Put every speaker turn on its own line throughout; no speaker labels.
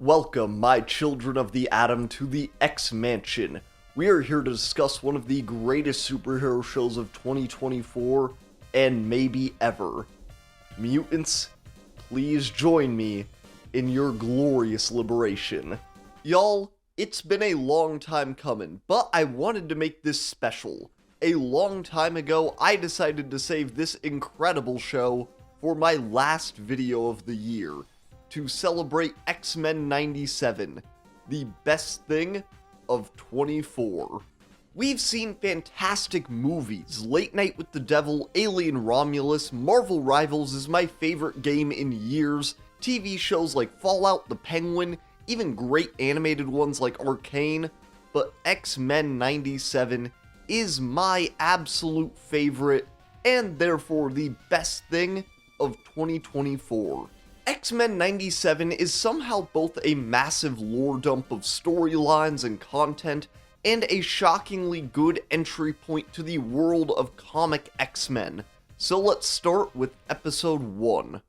Welcome, my children of the atom, to the X-Mansion. We are here to discuss one of the greatest superhero shows of 2024, and maybe ever. Mutants, please join me in your glorious liberation. Y'all, it's been a long time coming, but I wanted to make this special. A long time ago, I decided to save this incredible show for my last video of the year, to celebrate X-Men 97, the best thing of 24. We've seen fantastic movies, Late Night with the Devil, Alien Romulus, Marvel Rivals is my favorite game in years, TV shows like Fallout, The Penguin, even great animated ones like Arcane, but X-Men 97 is my absolute favorite, and therefore the best thing of 2024. X-Men 97 is somehow both a massive lore dump of storylines and content, and a shockingly good entry point to the world of comic X-Men. So let's start with episode 1.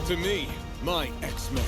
To me, my X-Men.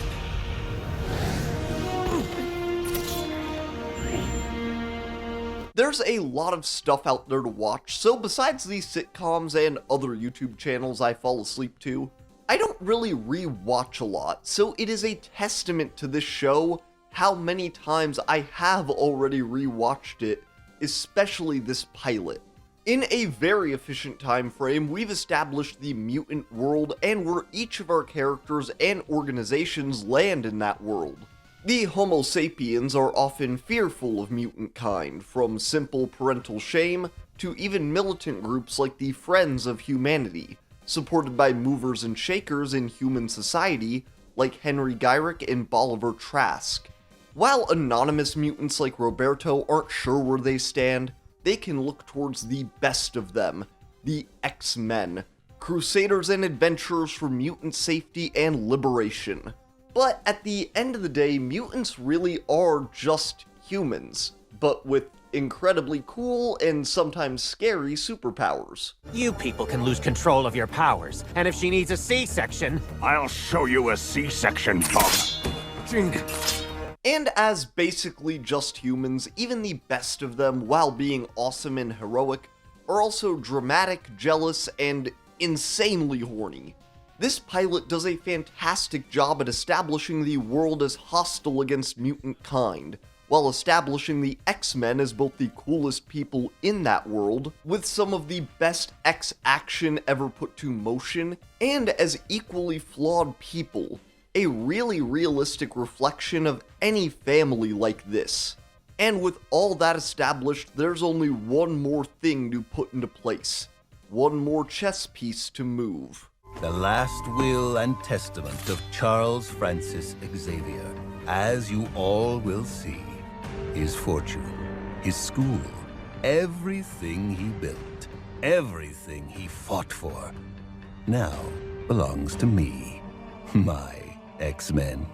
There's a lot of stuff out there to watch, so besides these sitcoms and other YouTube channels I fall asleep to, I don't really re-watch a lot, so it is a testament to this show how many times I have already re-watched it, especially this pilot. In a very efficient time frame, we've established the mutant world and where each of our characters and organizations land in that world. The Homo sapiens are often fearful of mutant kind, from simple parental shame to even militant groups like the Friends of Humanity, supported by movers and shakers in human society like Henry Gyrick and Bolivar Trask. While anonymous mutants like Roberto aren't sure where they stand, they can look towards the best of them, the X-Men, crusaders and adventurers for mutant safety and liberation. But at the end of the day, mutants really are just humans, but with incredibly cool and sometimes scary superpowers.
You people can lose control of your powers, and if she needs a C-section...
I'll show you a C-section, Bob.
And as basically just humans, even the best of them, while being awesome and heroic, are also dramatic, jealous, and insanely horny. This pilot does a fantastic job at establishing the world as hostile against mutant kind, while establishing the X-Men as both the coolest people in that world, with some of the best X action ever put to motion, and as equally flawed people. A really realistic reflection of any family like this. And with all that established, there's only one more thing to put into place. One more chess piece to move.
The last will and testament of Charles Francis Xavier. As you all will see, his fortune, his school, everything he built, everything he fought for, now belongs to me, my X-Men.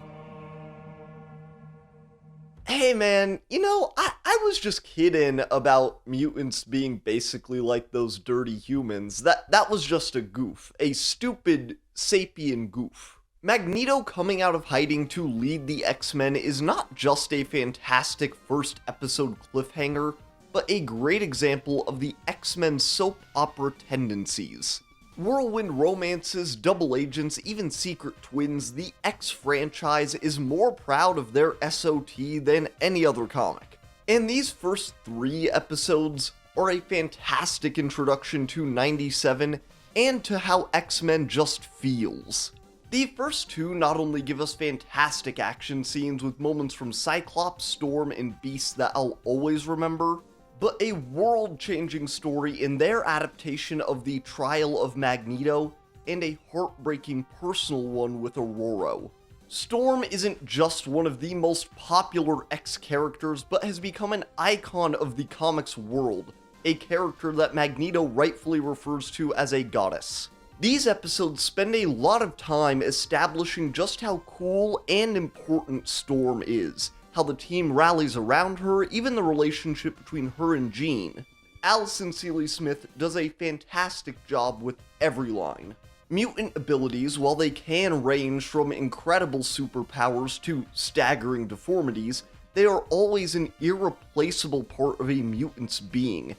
Hey man, you know, I was just kidding about mutants being basically like those dirty humans. That was just a goof. A stupid, sapien goof. Magneto coming out of hiding to lead the X-Men is not just a fantastic first episode cliffhanger, but a great example of the X-Men soap opera tendencies. Whirlwind romances, double agents, even secret twins, the X franchise is more proud of their SOT than any other comic. And these first 3 episodes are a fantastic introduction to 97 and to how X-Men just feels. The first 2 not only give us fantastic action scenes with moments from Cyclops, Storm, and Beast that I'll always remember, but a world-changing story in their adaptation of the trial of Magneto, and a heartbreaking personal one with Aurora. Storm isn't just one of the most popular X characters, but has become an icon of the comics world, a character that Magneto rightfully refers to as a goddess. These episodes spend a lot of time establishing just how cool and important Storm is, how the team rallies around her, even the relationship between her and Jean. Alison Seeley Smith does a fantastic job with every line. Mutant abilities, while they can range from incredible superpowers to staggering deformities, they are always an irreplaceable part of a mutant's being,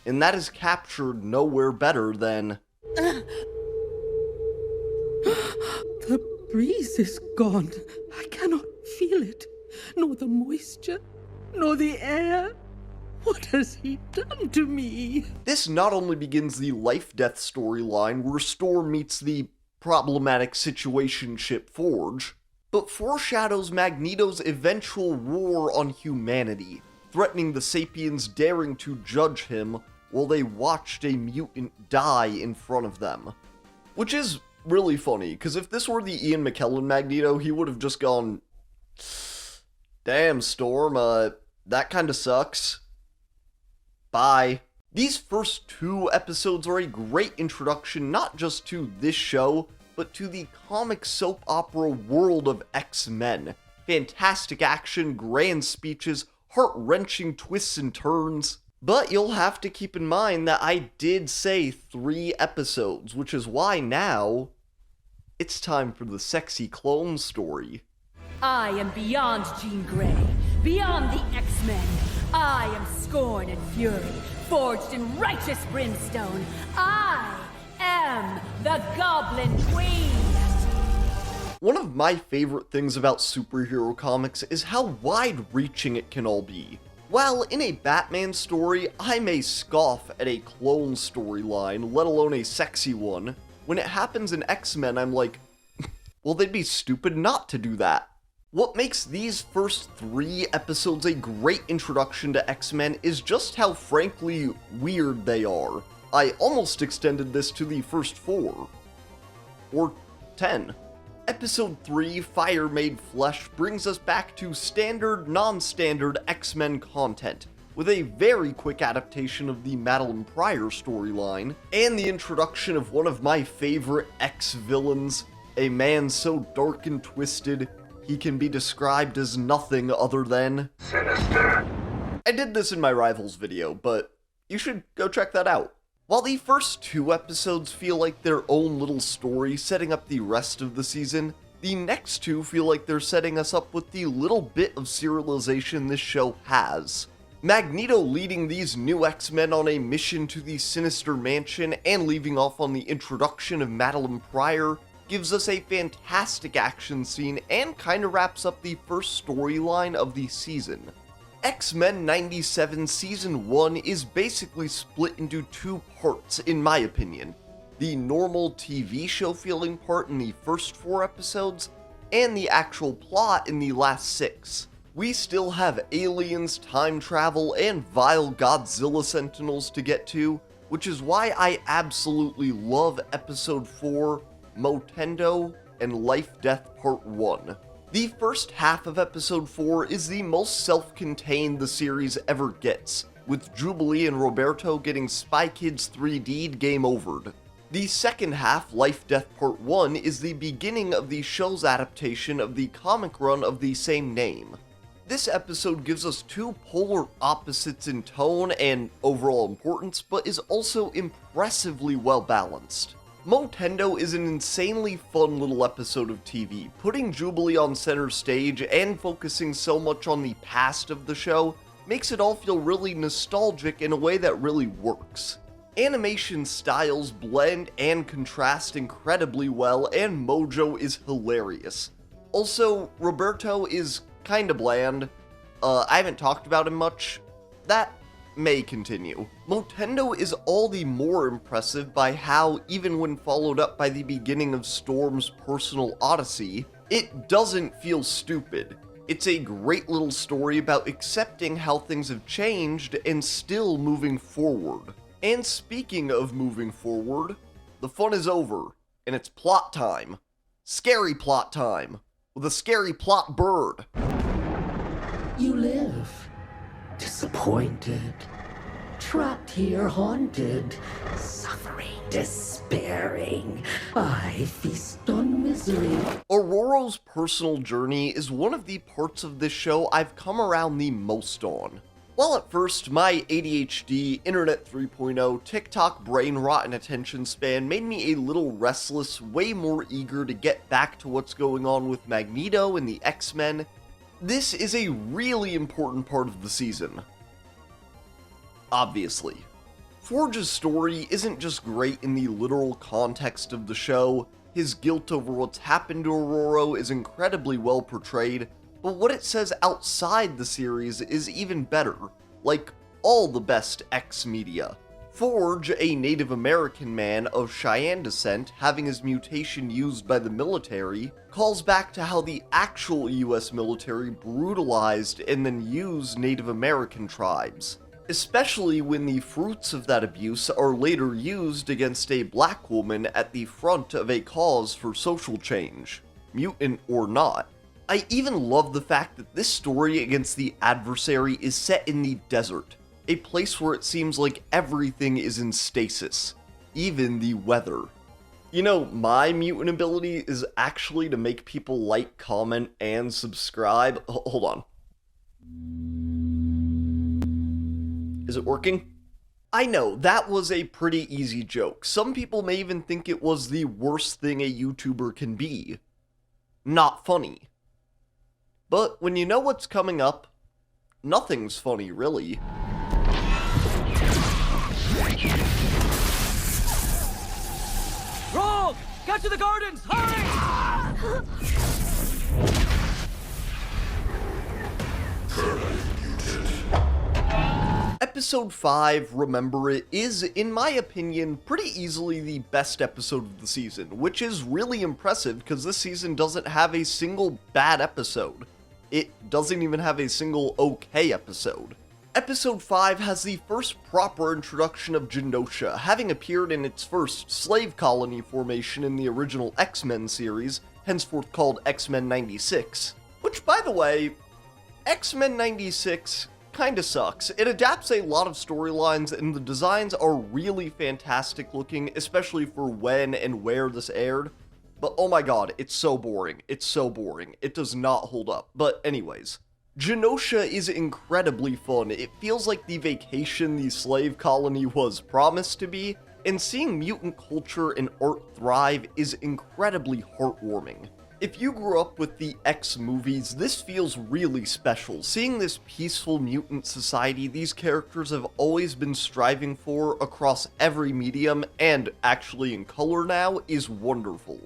and that is captured nowhere better than...
The breeze is gone. I cannot feel it, nor the moisture, nor the air. What has he done to me?
This not only begins the life-death storyline where Storm meets the problematic situationship Forge, but foreshadows Magneto's eventual war on humanity, threatening the Sapiens daring to judge him while they watched a mutant die in front of them. Which is really funny, because if this were the Ian McKellen Magneto, he would have just gone, "Damn, Storm, that kinda sucks. Bye." These first 2 episodes are a great introduction not just to this show, but to the comic soap opera world of X-Men. Fantastic action, grand speeches, heart-wrenching twists and turns. But you'll have to keep in mind that I did say 3 episodes, which is why now it's time for the sexy clone story.
I am beyond Jean Grey, beyond the X-Men. I am scorn and fury, forged in righteous brimstone. I am the Goblin Queen!
One of my favorite things about superhero comics is how wide-reaching it can all be. While in a Batman story, I may scoff at a clone storyline, let alone a sexy one, when it happens in X-Men, I'm like, well, they'd be stupid not to do that. What makes these first 3 episodes a great introduction to X-Men is just how frankly weird they are. I almost extended this to the first 4. Or 10. Episode 3, Fire Made Flesh, brings us back to standard, non-standard X-Men content, with a very quick adaptation of the Madelyne Pryor storyline, and the introduction of one of my favorite X-villains, a man so dark and twisted, he can be described as nothing other than...
Sinister.
I did this in my Rivals video, but you should go check that out. While the first 2 episodes feel like their own little story setting up the rest of the season, the next 2 feel like they're setting us up with the little bit of serialization this show has. Magneto leading these new X-Men on a mission to the Sinister Mansion and leaving off on the introduction of Madelyne Pryor gives us a fantastic action scene and kinda wraps up the first storyline of the season. X-Men 97 Season 1 is basically split into 2 parts, in my opinion. The normal TV show feeling part in the first 4 episodes, and the actual plot in the last 6. We still have aliens, time travel, and vile Godzilla Sentinels to get to, which is why I absolutely love Episode 4, Motendo, and Life Death Part 1. The first half of Episode 4 is the most self-contained the series ever gets, with Jubilee and Roberto getting Spy Kids 3D'd game overed. The second half, Life Death Part 1, is the beginning of the show's adaptation of the comic run of the same name. This episode gives us 2 polar opposites in tone and overall importance, but is also impressively well balanced. Motendo is an insanely fun little episode of TV, putting Jubilee on center stage and focusing so much on the past of the show makes it all feel really nostalgic in a way that really works. Animation styles blend and contrast incredibly well, and Mojo is hilarious. Also, Roberto is kinda bland. I haven't talked about him much. That may continue. Motendo is all the more impressive by how, even when followed up by the beginning of Storm's personal odyssey, it doesn't feel stupid. It's a great little story about accepting how things have changed and still moving forward. And speaking of moving forward, the fun is over, and it's plot time. Scary plot time, with a scary plot bird.
You live, disappointed, trapped here, haunted, suffering, despairing. I feast on misery.
Aurora's personal journey is one of the parts of this show I've come around the most on. While at first, my ADHD, Internet 3.0, TikTok brain rot and attention span made me a little restless, way more eager to get back to what's going on with Magneto and the X-Men, this is a really important part of the season. Obviously. Forge's story isn't just great in the literal context of the show, his guilt over what's happened to Aurora is incredibly well portrayed, but what it says outside the series is even better, like all the best X media. Forge, a Native American man of Cheyenne descent having his mutation used by the military, calls back to how the actual US military brutalized and then used Native American tribes, especially when the fruits of that abuse are later used against a black woman at the front of a cause for social change, mutant or not. I even love the fact that this story against the adversary is set in the desert, a place where it seems like everything is in stasis, even the weather. You know, my mutant ability is actually to make people like, comment, and subscribe. Hold on. Is it working? I know, that was a pretty easy joke. Some people may even think it was the worst thing a YouTuber can be. Not funny. But when you know what's coming up, nothing's funny, really.
Rogue! Get to the gardens! Hurry!
Episode 5, Remember It, is, in my opinion, pretty easily the best episode of the season, which is really impressive because this season doesn't have a single bad episode. It doesn't even have a single okay episode. Episode 5 has the first proper introduction of Genosha, having appeared in its first slave colony formation in the original X-Men series, henceforth called X-Men 96. Which, by the way, X-Men 96 kinda sucks. It adapts a lot of storylines, and the designs are really fantastic looking, especially for when and where this aired. But oh my god, it's so boring. It's so boring. It does not hold up. But anyways, Genosha is incredibly fun. It feels like the vacation the slave colony was promised to be, and seeing mutant culture and art thrive is incredibly heartwarming. If you grew up with the X movies, this feels really special. Seeing this peaceful mutant society these characters have always been striving for across every medium, and actually in color now, is wonderful.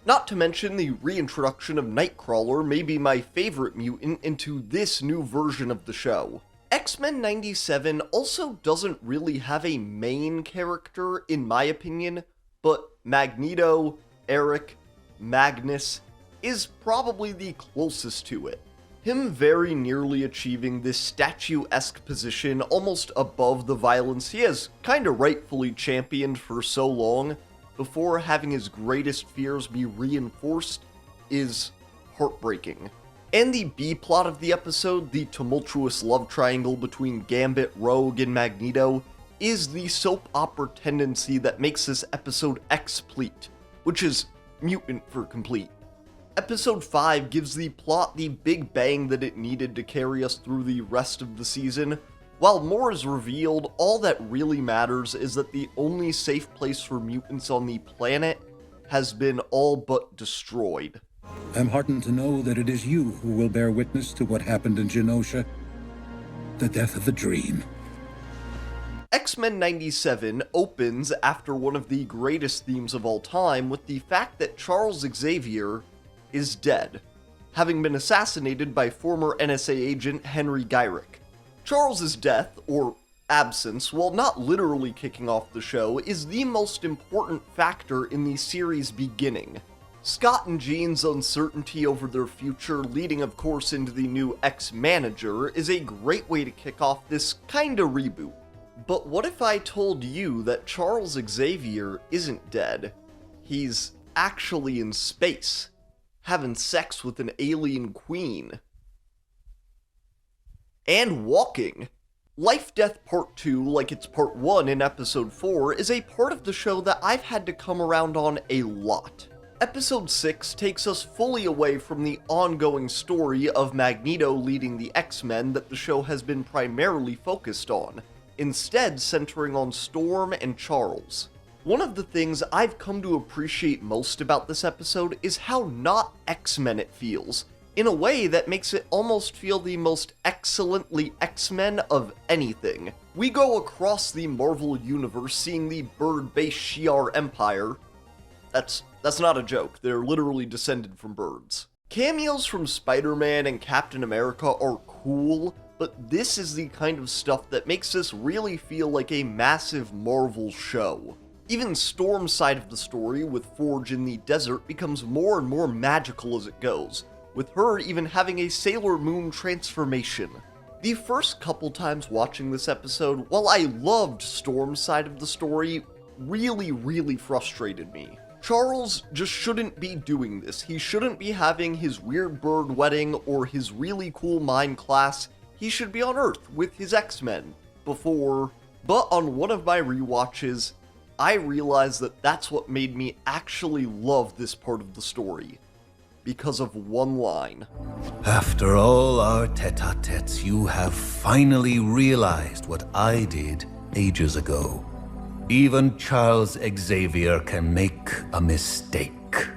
Not to mention the reintroduction of Nightcrawler may be my favorite mutant into this new version of the show. X-Men 97 also doesn't really have a main character, in my opinion, but Magneto, Eric, Magnus is probably the closest to it. Him very nearly achieving this statue-esque position almost above the violence he has kinda rightfully championed for so long, before having his greatest fears be reinforced, is heartbreaking. And the B-plot of the episode, the tumultuous love triangle between Gambit, Rogue, and Magneto, is the soap opera tendency that makes this episode X-plete, which is mutant for complete. Episode 5 gives the plot the big bang that it needed to carry us through the rest of the season. While more is revealed, all that really matters is that the only safe place for mutants on the planet has been all but destroyed.
I'm heartened to know that it is you who will bear witness to what happened in Genosha. The death of the dream.
X-Men 97 opens after one of the greatest themes of all time with the fact that Charles Xavier is dead, having been assassinated by former NSA agent Henry Gyrick. Charles's death, or absence, while not literally kicking off the show, is the most important factor in the series' beginning. Scott and Jean's uncertainty over their future, leading of course into the new X-Manager, is a great way to kick off this kinda reboot. But what if I told you that Charles Xavier isn't dead? He's actually in space, having sex with an alien queen. And walking. Life Death Part 2, like it's Part 1 in Episode 4, is a part of the show that I've had to come around on a lot. Episode 6 takes us fully away from the ongoing story of Magneto leading the X-Men that the show has been primarily focused on, instead centering on Storm and Charles. One of the things I've come to appreciate most about this episode is how not X-Men it feels, in a way that makes it almost feel the most excellently X-Men of anything. We go across the Marvel universe seeing the bird-based Shi'ar Empire. That's not a joke, they're literally descended from birds. Cameos from Spider-Man and Captain America are cool, but this is the kind of stuff that makes this really feel like a massive Marvel show. Even Storm's side of the story, with Forge in the desert, becomes more and more magical as it goes, with her even having a Sailor Moon transformation. The first couple times watching this episode, while I loved Storm's side of the story, really frustrated me. Charles just shouldn't be doing this. He shouldn't be having his weird bird wedding or his really cool mind class. He should be on Earth with his X-Men before. But on one of my rewatches, I realized that that's what made me actually love this part of the story. Because of one line.
After all our tete-a-tetes, you have finally realized what I did ages ago. Even Charles Xavier can make a mistake.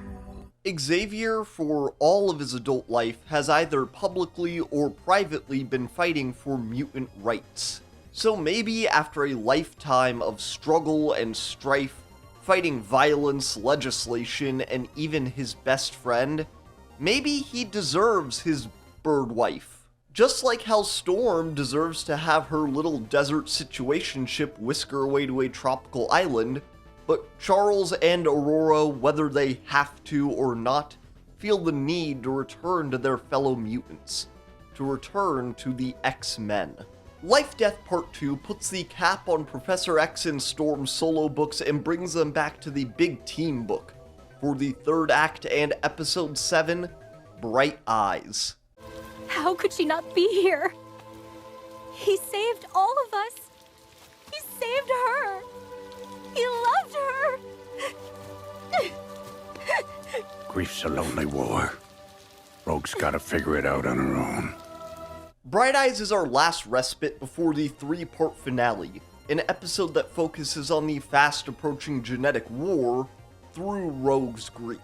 Xavier, for all of his adult life, has either publicly or privately been fighting for mutant rights. So maybe after a lifetime of struggle and strife, fighting violence, legislation, and even his best friend, maybe he deserves his bird wife. Just like how Storm deserves to have her little desert situationship whisk her away to a tropical island, but Charles and Aurora, whether they have to or not, feel the need to return to their fellow mutants, to return to the X-Men. Life Death Part 2 puts the cap on Professor X and Storm's solo books and brings them back to the big team book for the third act and episode 7, Bright Eyes.
How could she not be here? He saved all of us. He saved her. He loved her.
Grief's a lonely war. Rogue's gotta figure it out on her own.
Bright Eyes is our last respite before the 3-part finale, an episode that focuses on the fast-approaching genetic war through Rogue's grief.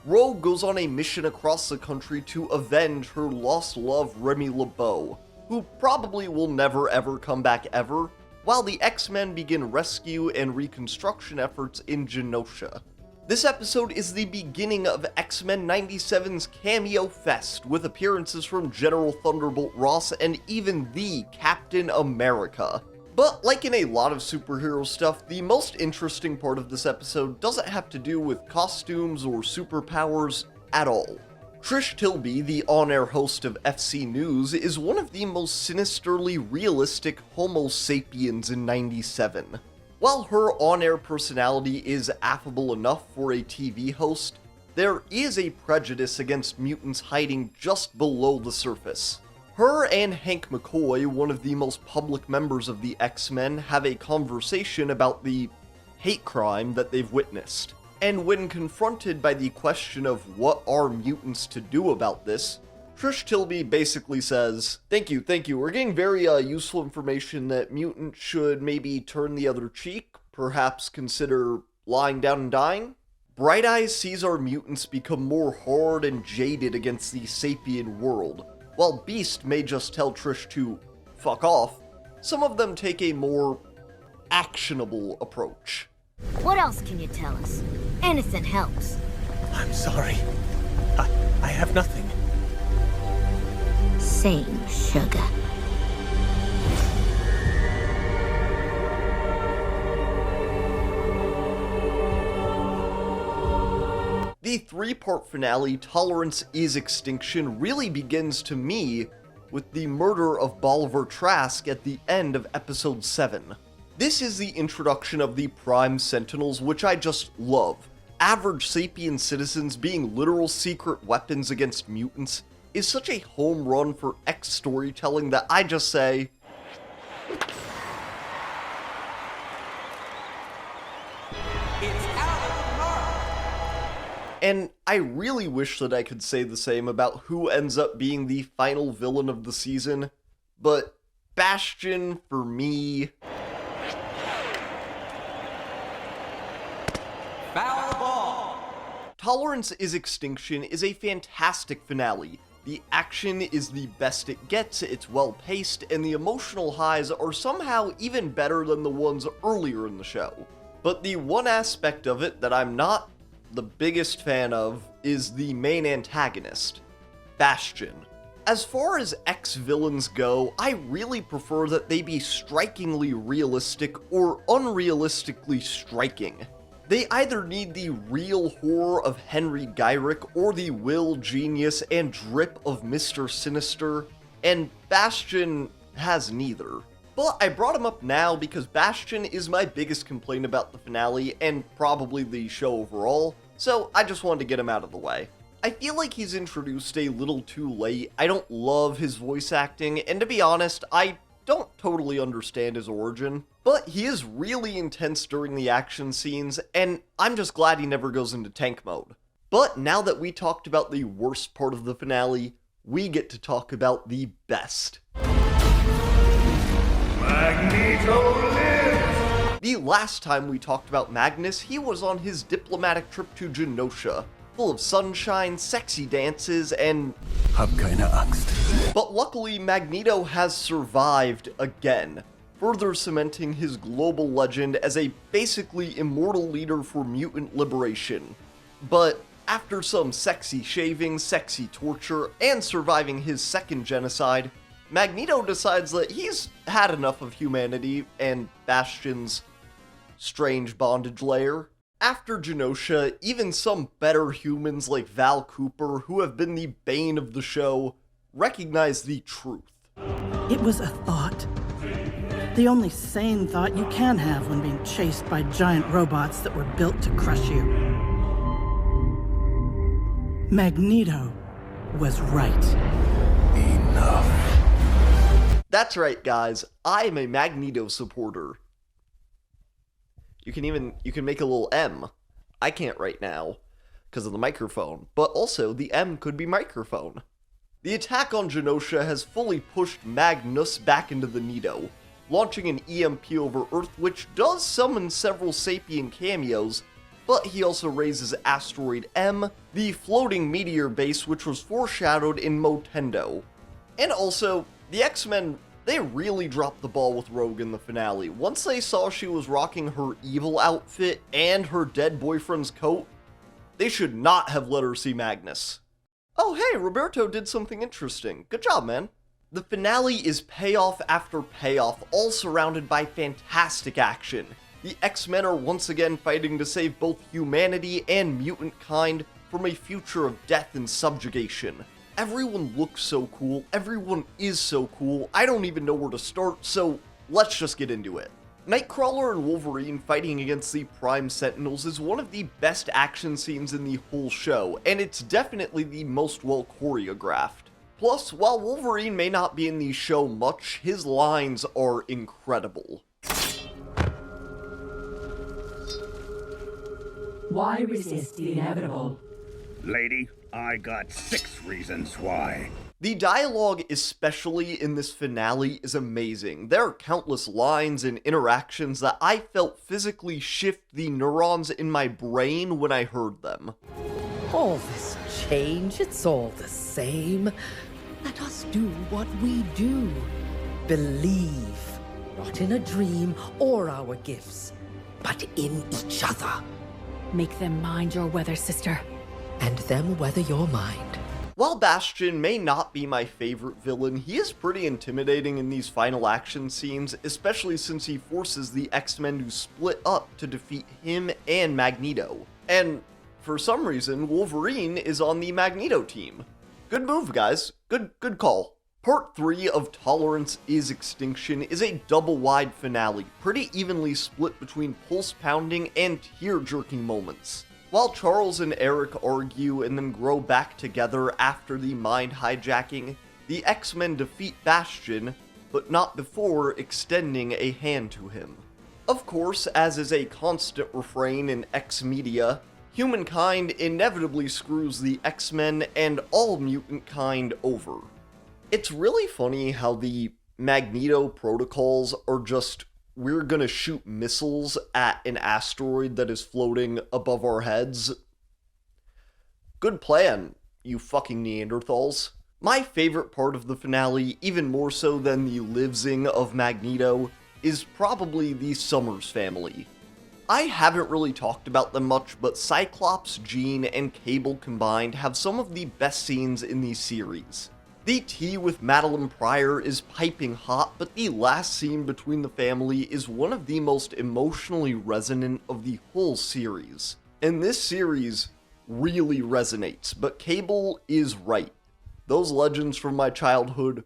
Rogue goes on a mission across the country to avenge her lost love Remy LeBeau, who probably will never ever come back ever, while the X-Men begin rescue and reconstruction efforts in Genosha. This episode is the beginning of X-Men 97's Cameo Fest, with appearances from General Thunderbolt Ross and even the Captain America. But like in a lot of superhero stuff, the most interesting part of this episode doesn't have to do with costumes or superpowers at all. Trish Tilby, the on-air host of FC News, is one of the most sinisterly realistic Homo sapiens in 97. While her on-air personality is affable enough for a TV host, there is a prejudice against mutants hiding just below the surface. Her and Hank McCoy, one of the most public members of the X-Men, have a conversation about the hate crime that they've witnessed. And when confronted by the question of what are mutants to do about this, Trish Tilby basically says, thank you, we're getting very useful information that mutants should maybe turn the other cheek, perhaps consider lying down and dying. Bright Eyes sees our mutants become more hard and jaded against the sapien world. While Beast may just tell Trish to fuck off, some of them take a more actionable approach.
What else can you tell us? Anything helps.
I'm sorry. I have nothing.
Same, sugar.
The 3-part finale, Tolerance is Extinction, really begins to me with the murder of Bolivar Trask at the end of episode 7. This is the introduction of the Prime Sentinels, which I just love. Average sapien citizens being literal secret weapons against mutants is such a home run for X storytelling that I just say, And I really wish that I could say the same about who ends up being the final villain of the season, but Bastion, for me...
Foul ball!
Tolerance is Extinction is a fantastic finale. The action is the best it gets, it's well paced, and the emotional highs are somehow even better than the ones earlier in the show. But the one aspect of it that I'm not the biggest fan of is the main antagonist, Bastion. As far as ex-villains go, I really prefer that they be strikingly realistic or unrealistically striking. They either need the real horror of Henry Gyrick or the will, genius, and drip of Mr. Sinister, and Bastion has neither. But I brought him up now because Bastion is my biggest complaint about the finale, and probably the show overall, so I just wanted to get him out of the way. I feel like he's introduced a little too late. I don't love his voice acting, and to be honest, I don't totally understand his origin, but he is really intense during the action scenes, and I'm just glad he never goes into tank mode. But now that we talked about the worst part of the finale, we get to talk about the best.
Magneto lives!
The last time we talked about Magnus, he was on his diplomatic trip to Genosha, full of sunshine, sexy dances, and...
Hab keine Angst.
But luckily, Magneto has survived again, further cementing his global legend as a basically immortal leader for mutant liberation. But after some sexy shaving, sexy torture, and surviving his second genocide, Magneto decides that he's had enough of humanity and Bastion's strange bondage layer. After Genosha, even some better humans like Val Cooper, who have been the bane of the show, recognize the truth.
It was a thought. The only sane thought you can have when being chased by giant robots that were built to crush you. Magneto was right.
Enough.
That's right, guys. I'm a Magneto supporter. You can make a little M. I can't right now, because of the microphone, but also the M could be microphone. The attack on Genosha has fully pushed Magnus back into the Nido, launching an EMP over Earth, which does summon several Sapien cameos, but he also raises Asteroid M, the floating meteor base which was foreshadowed in Motendo. And also, the X-Men, they really dropped the ball with Rogue in the finale. Once they saw she was rocking her evil outfit and her dead boyfriend's coat, they should not have let her see Magnus. Oh hey, Roberto did something interesting. Good job, man. The finale is payoff after payoff, all surrounded by fantastic action. The X-Men are once again fighting to save both humanity and mutant kind from a future of death and subjugation. Everyone looks so cool, everyone is so cool, I don't even know where to start, so let's just get into it. Nightcrawler and Wolverine fighting against the Prime Sentinels is one of the best action scenes in the whole show, and it's definitely the most well choreographed. Plus, while Wolverine may not be in the show much, his lines are incredible.
Why resist the inevitable?
Lady, I got 6 reasons why.
The dialogue, especially in this finale, is amazing. There are countless lines and interactions that I felt physically shift the neurons in my brain when I heard them.
All this change, it's all the same. Let us do what we do. Believe, not in a dream or our gifts, but in each other.
Make them mind your weather, sister.
And them weather your mind.
While Bastion may not be my favorite villain, he is pretty intimidating in these final action scenes, especially since he forces the X-Men to split up to defeat him and Magneto. And for some reason, Wolverine is on the Magneto team. Good move, guys. Good call. Part 3 of Tolerance is Extinction is a double-wide finale, pretty evenly split between pulse-pounding and tear-jerking moments. While Charles and Eric argue and then grow back together after the mind hijacking, the X-Men defeat Bastion, but not before extending a hand to him. Of course, as is a constant refrain in X-media, humankind inevitably screws the X-Men and all mutant kind over. It's really funny how the Magneto protocols are just, we're gonna shoot missiles at an asteroid that is floating above our heads. Good plan, you fucking Neanderthals. My favorite part of the finale, even more so than the livesing of Magneto, is probably the Summers family. I haven't really talked about them much, but Cyclops, Jean, and Cable combined have some of the best scenes in the series. The tea with Madelyne Pryor is piping hot, but the last scene between the family is one of the most emotionally resonant of the whole series. And this series really resonates, but Cable is right. Those legends from my childhood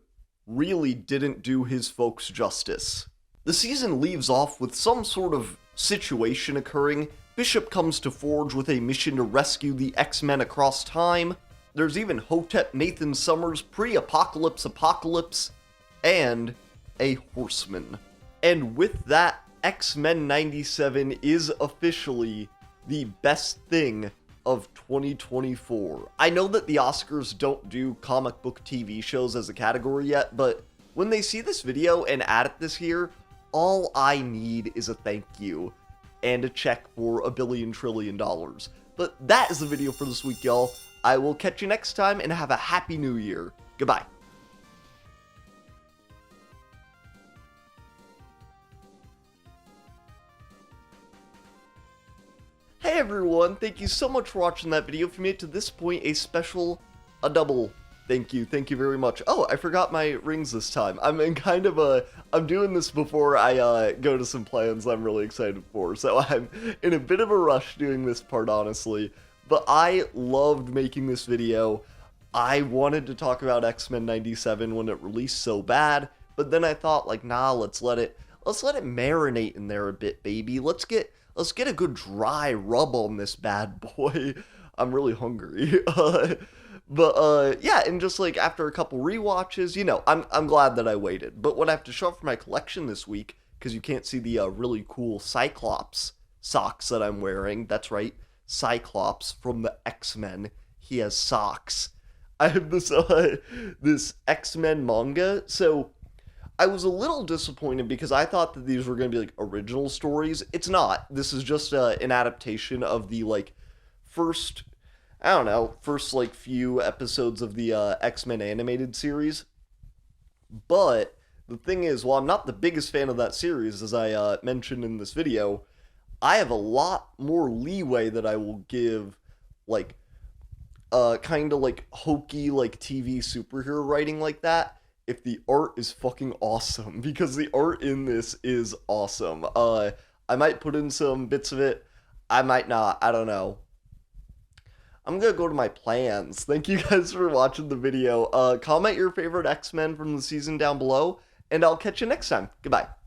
really didn't do his folks justice. The season leaves off with some sort of situation occurring. Bishop comes to Forge with a mission to rescue the X-Men across time. There's even Hotep Nathan Summers pre-apocalypse, and a horseman. And with that, X-Men 97 is officially the best thing of 2024. I know that the Oscars don't do comic book TV shows as a category yet, but when they see this video and add it this year, all I need is a thank you and a check for $1 billion trillion. But that is the video for this week, y'all. I will catch you next time and have a happy new year. Goodbye. Hey everyone, thank you so much for watching that video. If you made it to this point, a double thank you very much. Oh, I forgot my rings this time. I'm doing this before I go to some plans I'm really excited for, so I'm in a bit of a rush doing this part, honestly. But I loved making this video. I wanted to talk about X-Men 97 when it released so bad, but then I thought, like, nah, let's let it marinate in there a bit, baby. Let's get a good dry rub on this bad boy. I'm really hungry. Yeah, and just like after a couple rewatches, you know, I'm glad that I waited. But what I have to show up for my collection this week, because you can't see the really cool Cyclops socks that I'm wearing. That's right, Cyclops from the X-Men. He has socks. I have this X-Men manga, so I was a little disappointed because I thought that these were going to be like original stories. It's not. This is just an adaptation of the like first like few episodes of the X-Men animated series. But the thing is, while I'm not the biggest fan of that series, as I mentioned in this video, I have a lot more leeway that I will give, like, kind of like hokey, like TV superhero writing like that, if the art is fucking awesome, because the art in this is awesome. I might put in some bits of it, I might not, I don't know. I'm gonna go to my plans. Thank you guys for watching the video. Comment your favorite X-Men from the season down below, and I'll catch you next time. Goodbye.